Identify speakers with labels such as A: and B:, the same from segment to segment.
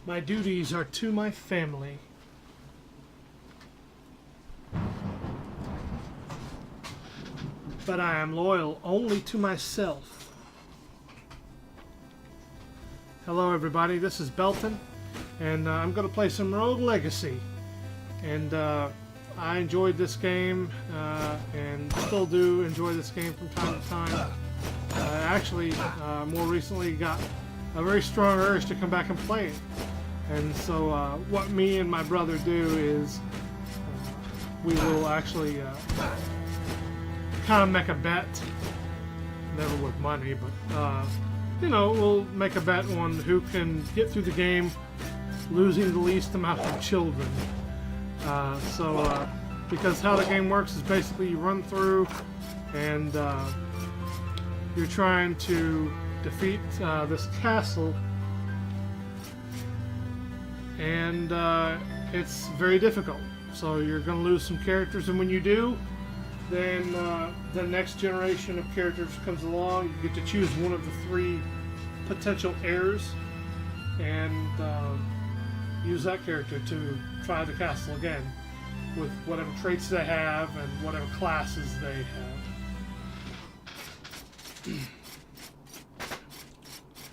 A: My duties are to my family. But I am loyal only to myself. Hello everybody, this is Belton, and I'm going to play some Rogue Legacy. And I enjoyed this game, and still do enjoy this game from time to time. Actually, more recently got a very strong urge to come back and play it. And so what me and my brother do is we will actually kind of make a bet, never with money, but you know, we'll make a bet on who can get through the game losing the least amount of children. Because how the game works is basically you run through and you're trying to defeat this castle, and it's very difficult. So you're going to lose some characters, and when you do, then the next generation of characters comes along. You get to choose one of the 3 potential heirs and use that character to try the castle again with whatever traits they have and whatever classes they have.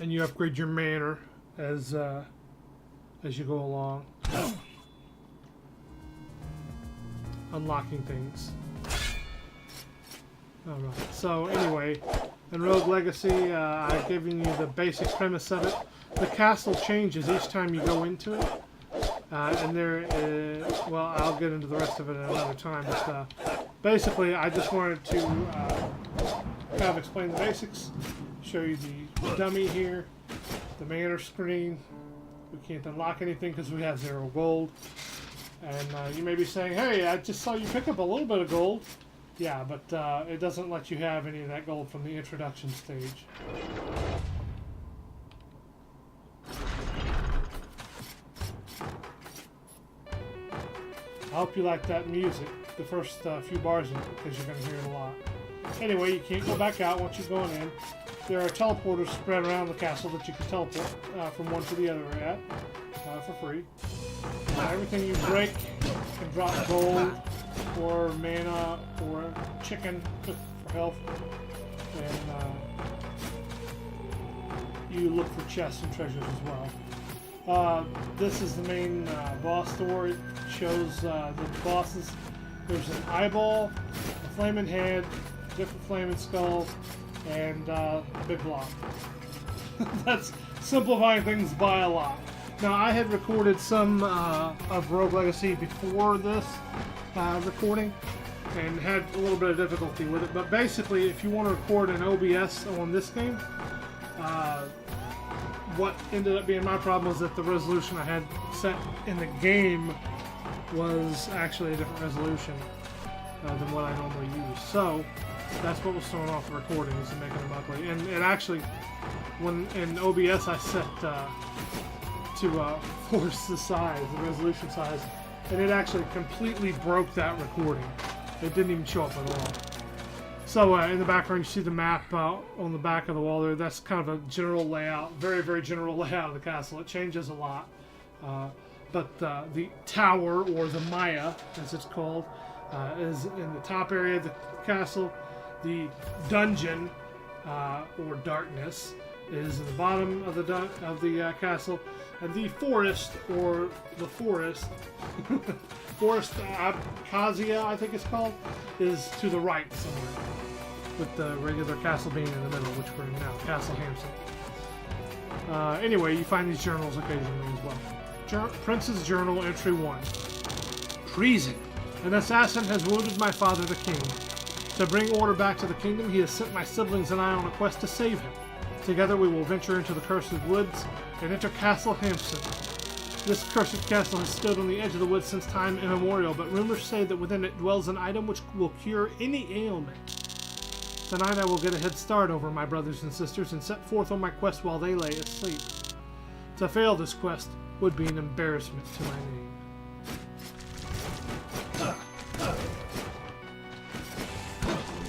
A: And you upgrade your manor as you go along, unlocking things. Alright, so anyway, in Rogue Legacy, I've given you the basic premise of it. The castle changes each time you go into it. And there is, well, I'll get into the rest of it at another time, but basically I just wanted to kind of explain the basics, show you the dummy here, the manor screen. We can't unlock anything because we have 0 gold. And you may be saying, hey, I just saw you pick up a little bit of gold. Yeah, but it doesn't let you have any of that gold from the introduction stage. I hope you like that music, the first few bars of it, because you're going to hear it a lot. Anyway, you can't go back out once you're going in. There are teleporters spread around the castle that you can teleport from one to the other at for free. Everything you break can drop gold or mana or chicken for health. And you look for chests and treasures as well. This is the main boss story. It shows the bosses. There's an eyeball, a flaming head, different flaming skulls, and a big block. That's simplifying things by a lot. Now, I had recorded some of Rogue Legacy before this recording and had a little bit of difficulty with it, but basically if you want to record an OBS on this game, what ended up being my problem was that the resolution I had set in the game was actually a different resolution than what I normally use. So that's what was throwing off the recordings and making them ugly. And it actually, when in OBS I set to force the size, the resolution size, and it actually completely broke that recording. It didn't even show up at all. So in the background you see the map on the back of the wall there. That's kind of a general layout, very, very general layout of the castle. It changes a lot. But the tower, or the Maya as it's called, is in the top area of the castle. The dungeon, or darkness, is in the bottom of the castle. And the forest, or the forest, Forest Abkhazia, I think it's called, is to the right somewhere, with the regular castle being in the middle, which we're in now, Castle Hamson. Anyway, you find these journals occasionally as well. Prince's Journal, Entry 1. Treason. An assassin has wounded my father, the king. To bring order back to the kingdom, he has sent my siblings and I on a quest to save him. Together we will venture into the cursed woods and enter Castle Hamson. This cursed castle has stood on the edge of the woods since time immemorial, but rumors say that within it dwells an item which will cure any ailment. Tonight I will get a head start over my brothers and sisters and set forth on my quest while they lay asleep. To fail this quest would be an embarrassment to my name.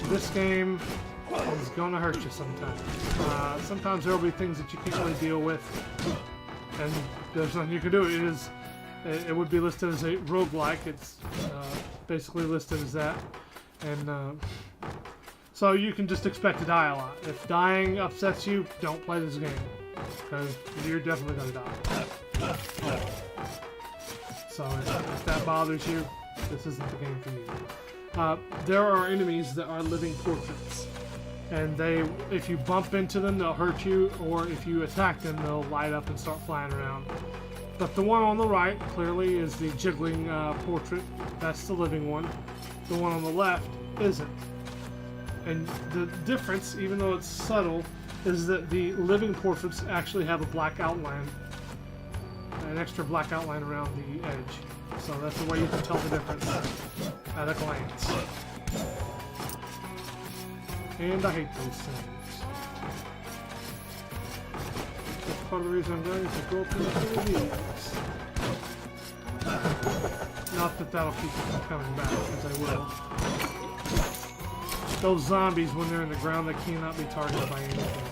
A: This game is going to hurt you sometimes. Sometimes there will be things that you can't really deal with. and there's nothing you can do. It would be listed as a roguelike. It's basically listed as that, and so you can just expect to die a lot. If dying upsets you, don't play this game, because you're definitely going to die. So if that bothers you, this isn't the game for you. There are enemies that are living portraits, and if you bump into them, they'll hurt you, or if you attack them, they'll light up and start flying around. But the one on the right, clearly, is the jiggling portrait. That's the living one. The one on the left isn't. And the difference, even though it's subtle, is that the living portraits actually have a black outline. An extra black outline around the edge. So that's the way you can tell the difference at a glance. And I hate those things. That's part of the reason I'm going is to go through these. Not that that'll keep them coming back, because I will. Those zombies, when they're in the ground, they cannot be targeted by anything.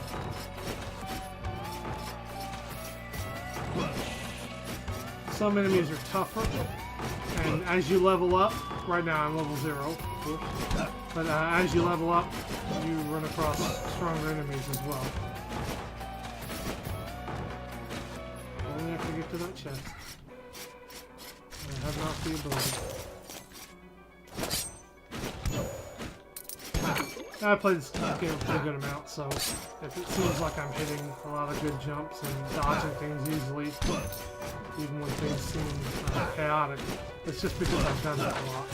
A: Some enemies are tougher, and as you level up, right now I'm level 0, but as you level up, you run across stronger enemies as well. Only have to get to that chest. I have not the ability. I played this game a pretty good amount, so if it seems like I'm hitting a lot of good jumps and dodging things easily, even when things seem chaotic, it's just because I've done that a lot.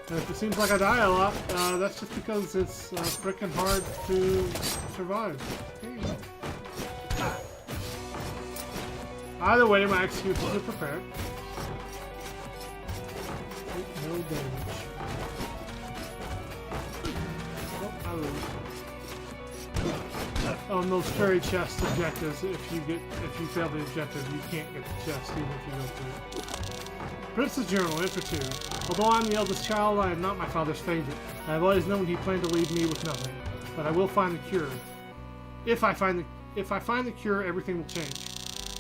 A: And if it seems like I die a lot, that's just because it's frickin' hard to survive. Either way, my excuses are prepared. No damage. On those fairy chest objectives, if you fail the objective, you can't get the chest even if you go through it. Prince's Journal, Info 2. Although I'm the eldest child, I am not my father's favorite. I have always known he planned to leave me with nothing, but I will find the cure. If I find the cure, everything will change.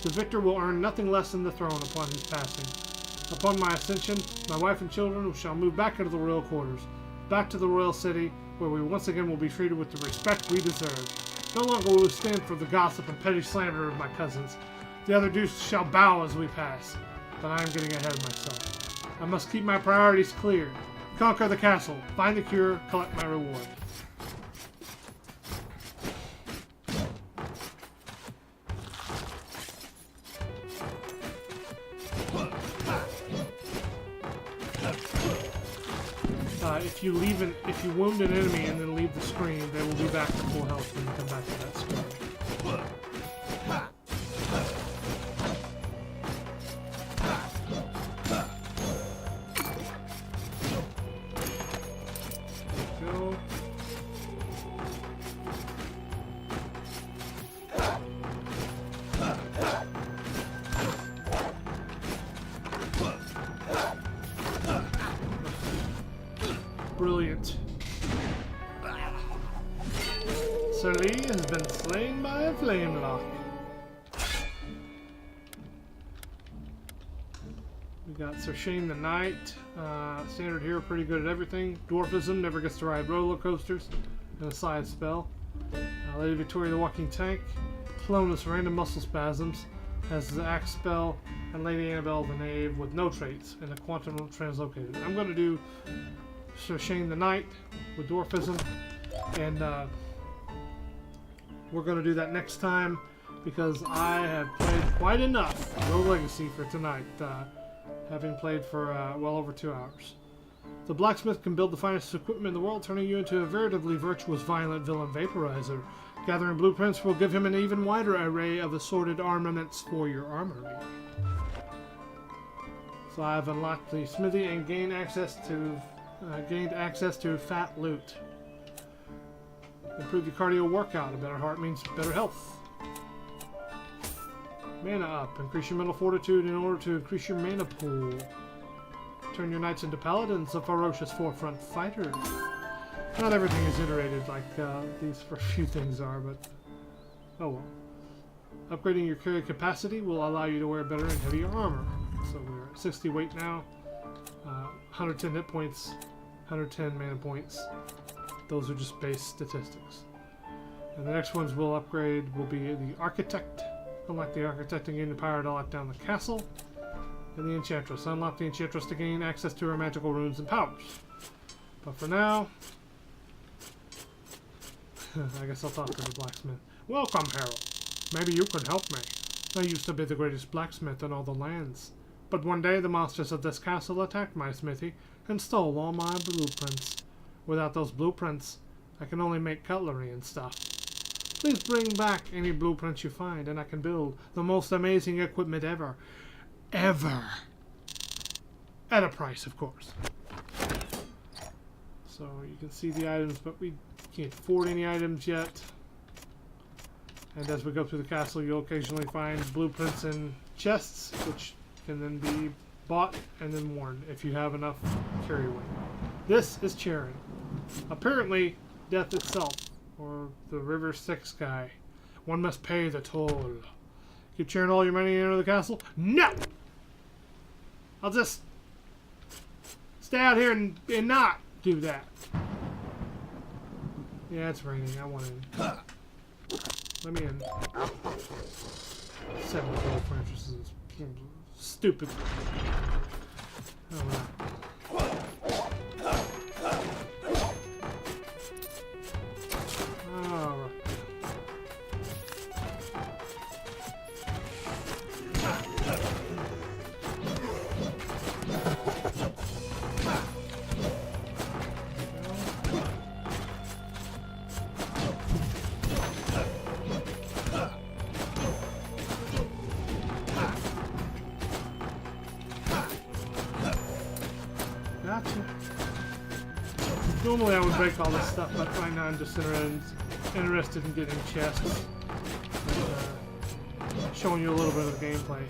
A: The victor will earn nothing less than the throne upon his passing. Upon my ascension, my wife and children shall move back into the royal quarters, back to the royal city, where we once again will be treated with the respect we deserve. No longer will we stand for the gossip and petty slander of my cousins. The other dukes shall bow as we pass. But I am getting ahead of myself. I must keep my priorities clear. Conquer the castle, find the cure, collect my reward. If you wound an enemy and then leave the screen, they will be back to full health when you come back to that screen. There we go. Brilliant. Sir Lee has been slain by a flame lock. We got Sir Shane the Knight. Standard hero, pretty good at everything. Dwarfism, never gets to ride roller coasters. And a side spell. Lady Victoria the Walking Tank. Clonus, random muscle spasms. Has the axe spell. And Lady Annabelle the Knave with no traits. And a quantum translocated. I'm going to do Sir Shane the Knight with Dwarfism. And we're going to do that next time because I have played quite enough Rogue Legacy for tonight, having played for well over 2 hours. The blacksmith can build the finest equipment in the world, turning you into a veritably virtuous violent villain vaporizer. Gathering blueprints will give him an even wider array of assorted armaments for your armory. So I've unlocked the smithy and gained access to fat loot. Improve your cardio workout. A better heart means better health. Mana up. Increase your mental fortitude in order to increase your mana pool. Turn your knights into paladins, a ferocious forefront fighter. Not everything is iterated like these few things are, but oh well. Upgrading your carry capacity will allow you to wear better and heavier armor. So we're at 60 weight now, 110 hit points, 110 mana points. Those are just base statistics. And the next ones we'll upgrade will be the Architect. Unlock the Architect and gain the power to lock down the castle. And the Enchantress. Unlock the Enchantress to gain access to her magical runes and powers. But for now, I guess I'll talk to the blacksmith. Welcome, Harold. Maybe you could help me. I used to be the greatest blacksmith in all the lands. But one day the monsters of this castle attacked my smithy and stole all my blueprints. Without those blueprints, I can only make cutlery and stuff. Please bring back any blueprints you find and I can build the most amazing equipment ever. Ever. At a price, of course. So you can see the items, but we can't afford any items yet. And as we go through the castle, you'll occasionally find blueprints in chests, which can then be bought and then worn if you have enough carry weight. This is Charon. Apparently, death itself, or the River Styx guy. One must pay the toll. Keep Charon all your money into the castle? No! I'll just stay out here and not do that. Yeah, it's raining. I want in. Let me in. 7 gold for interest is stupid. Oh, wow. Alright. Gotcha. Normally I would break all this stuff, but right now I'm just interested in getting chests and showing you a little bit of the gameplay.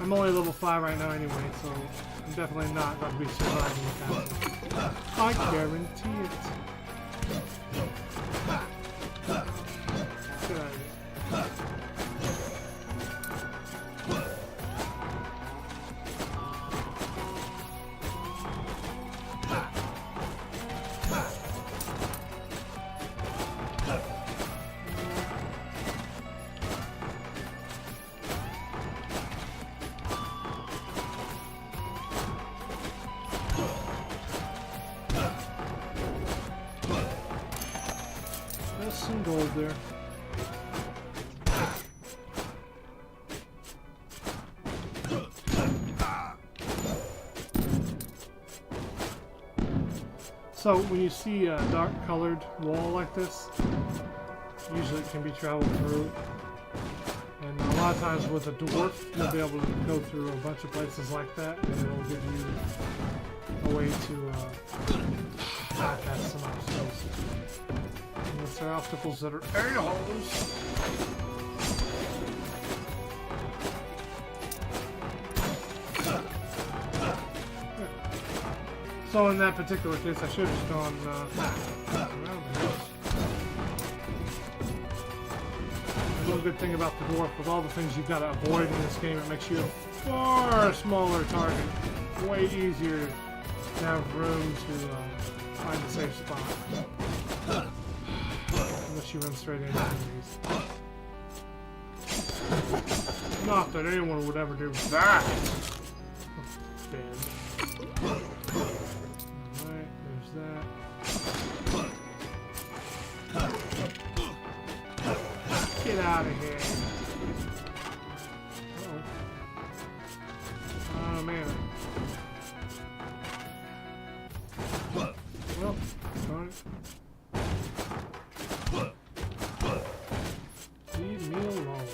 A: I'm only level 5 right now anyway, so I'm definitely not going to be surviving the castle. I guarantee it. Get out of here. There's some gold there. So when you see a dark colored wall like this, usually it can be traveled through. And a lot of times with a dwarf, you'll be able to go through a bunch of places like that, and it'll give you a way to bypass some obstacles. Unless there are obstacles that are a-holes. So in that particular case, I should have just gone around the house. One good thing about the dwarf, with all the things you've got to avoid in this game, it makes you a far smaller target. Way easier to have room to find a safe spot. Unless you run straight into enemies. Not that anyone would ever do that! Bad. Alright, there's that. Get out of here. Oh man. Well, darn it. Leave me alone.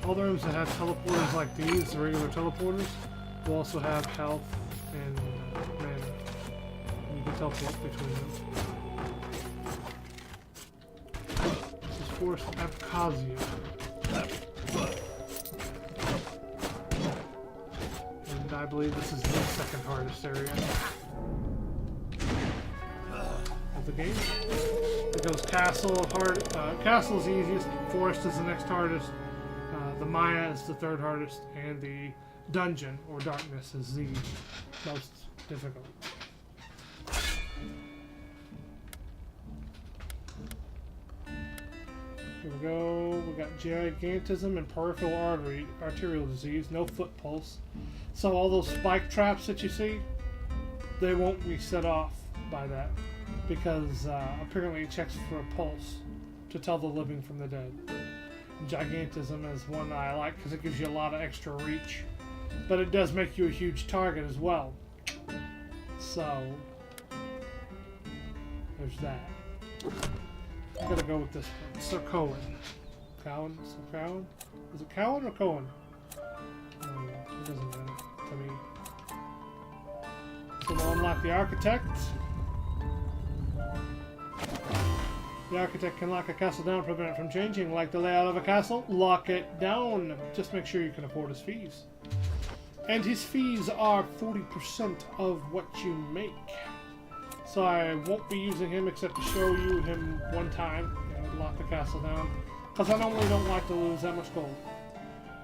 A: All the rooms that have teleporters like these, the regular teleporters, will also have health and mana. And you can teleport between them. This is Forest Abkhazia. I believe this is the second hardest area of the game. It goes castle is the easiest, forest is the next hardest, the Maya is the third hardest, and the dungeon or darkness is the most difficult. Here we go. We got gigantism and peripheral arterial disease. No foot pulse. So all those spike traps that you see, they won't be set off by that because apparently it checks for a pulse to tell the living from the dead. Gigantism is one I like because it gives you a lot of extra reach, but it does make you a huge target as well. So there's that. I'm gonna go with this one. Sir Cohen. Cowan? Sir Cowan? Is it Cowan or Cohen? No, it doesn't matter to me. So we'll unlock the architect. The architect can lock a castle down, prevent it from changing. Like the layout of a castle, lock it down. Just make sure you can afford his fees. And his fees are 40% of what you make. So I won't be using him except to show you him one time and lock the castle down, because I normally don't like to lose that much gold.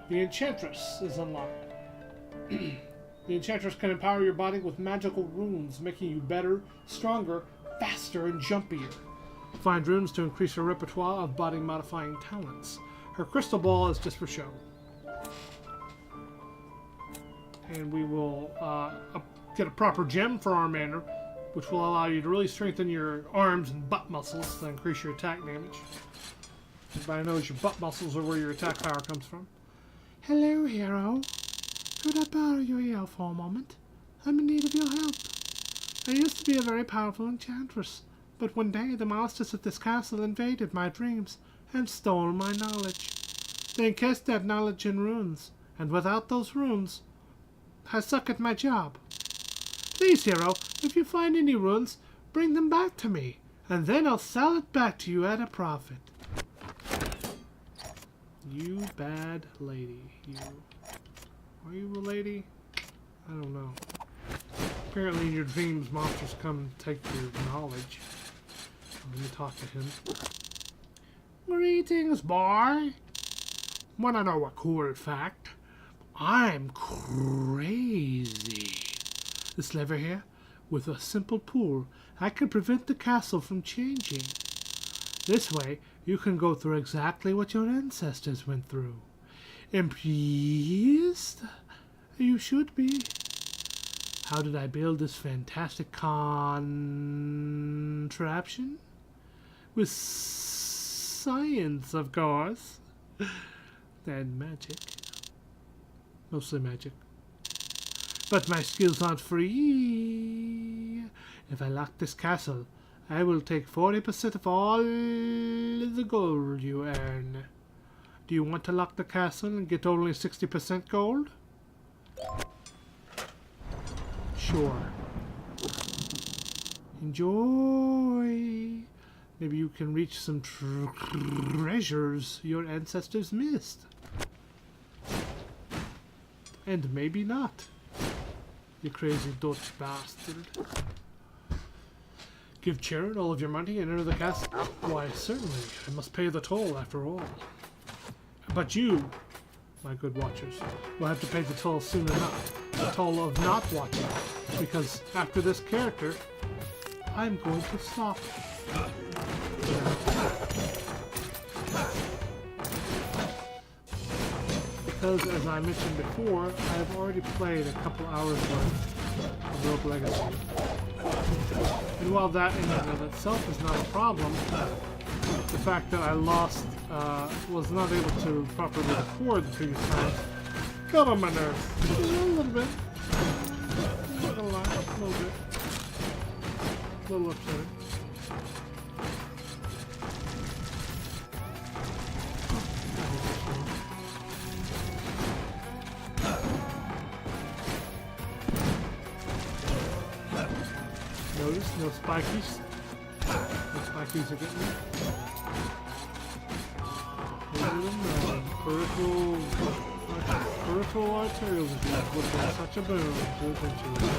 A: The Enchantress is unlocked. The Enchantress can empower your body with magical runes, making you better, stronger, faster, and jumpier. Find runes to increase her repertoire of body modifying talents. Her crystal ball is just for show. And we will get a proper gem for Armander, which will allow you to really strengthen your arms and butt muscles to increase your attack damage. Everybody knows your butt muscles are where your attack power comes from. Hello, hero. Could I borrow your ear for a moment? I'm in need of your help. I used to be a very powerful enchantress, but one day the monsters of this castle invaded my dreams and stole my knowledge. They encased that knowledge in runes, and without those runes, I suck at my job. Please, hero, if you find any runes, bring them back to me, and then I'll sell it back to you at a profit. You bad lady, you. Are you a lady? I don't know. Apparently in your dreams, monsters come take your knowledge. Let me talk to him. Greetings, boy. Wanna know a cool fact? I'm crazy. This lever here, with a simple pull, I can prevent the castle from changing. This way, you can go through exactly what your ancestors went through. Impressed? You should be. How did I build this fantastic contraption? With science, of course. And magic. Mostly magic. But my skills aren't free. If I lock this castle, I will take 40% of all the gold you earn. Do you want to lock the castle and get only 60% gold? Sure. Enjoy. Maybe you can reach some treasures your ancestors missed. And maybe not. You crazy Dutch bastard. Give Charon all of your money and enter the castle? Why, certainly. I must pay the toll after all. But you, my good watchers, will have to pay the toll soon enough. The toll of not watching. Because after this character, I'm going to stop. Because, as I mentioned before, I've already played a couple hours worth of Rogue Legacy. And while that in and of itself is not a problem, the fact that I lost, was not able to properly record the previous times, got on my nerves. A little bit. I'm not gonna lie, a little bit. A little upsetting. Notice, no spikies. No spikies are getting me. Peripheral Peripheral arterial disease would be such a boon to adventurers.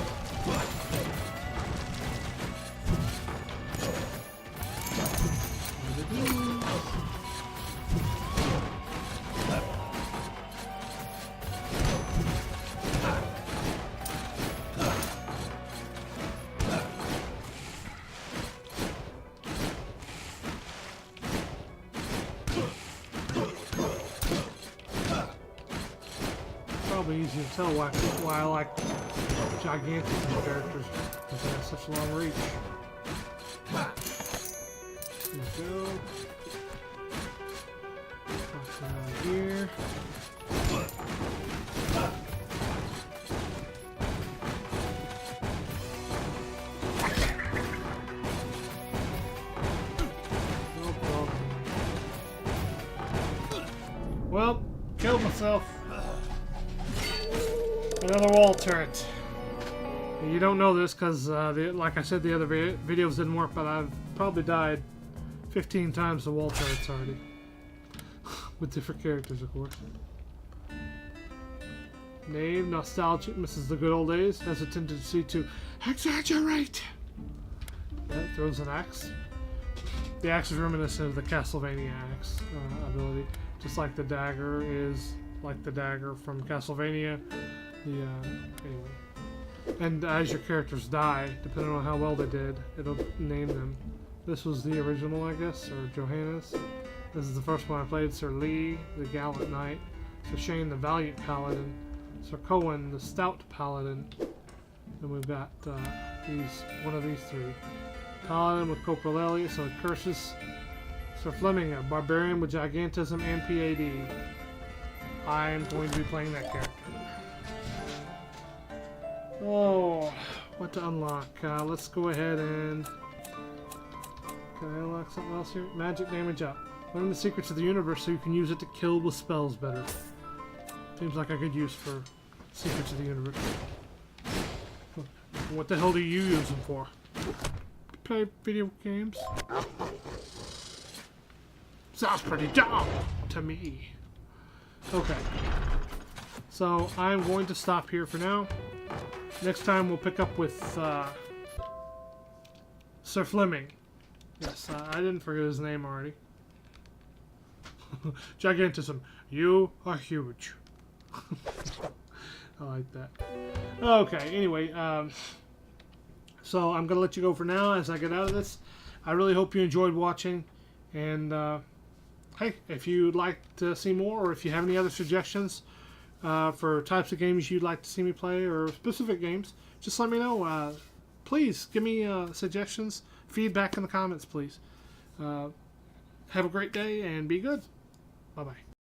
A: Probably easy to tell why I like gigantic characters, because they have such long reach. There we go. What's around here? No problem. Well, killed myself. Another wall turret. You don't know this because, like I said, the other videos didn't work, but I've probably died 15 times the wall turrets already. With different characters, of course. Name, nostalgic, misses the good old days, has a tendency to exaggerate. That throws an axe. The axe is reminiscent of the Castlevania axe ability, just like the dagger is like the dagger from Castlevania. Anyway. And as your characters die, depending on how well they did, it'll name them. This was the original, I guess, or Johannes. This is the first one I played. Sir Lee, the Gallant Knight. Sir Shane, the Valiant Paladin. Sir Cohen, the Stout Paladin. And we've got one of these three. Paladin with Corporal Elliot, so it curses. Sir Fleming, a Barbarian with Gigantism and PAD. I am going to be playing that character. Oh, what to unlock? Let's go ahead and... Can I unlock something else here? Magic damage up. Learn the secrets of the universe so you can use it to kill with spells better. Seems like a good use for secrets of the universe. What the hell do you use them for? Play video games? Sounds pretty dumb to me. Okay. So I'm going to stop here for now. Next time we'll pick up with Sir Fleming. Yes, I didn't forget his name already. Gigantism. You are huge. I like that. Okay, anyway, so I'm going to let you go for now as I get out of this. I really hope you enjoyed watching. And, hey, if you'd like to see more, or if you have any other suggestions for types of games you'd like to see me play, or specific games, just let me know. Please give me suggestions, feedback in the comments, please. Have a great day and be good. Bye-bye.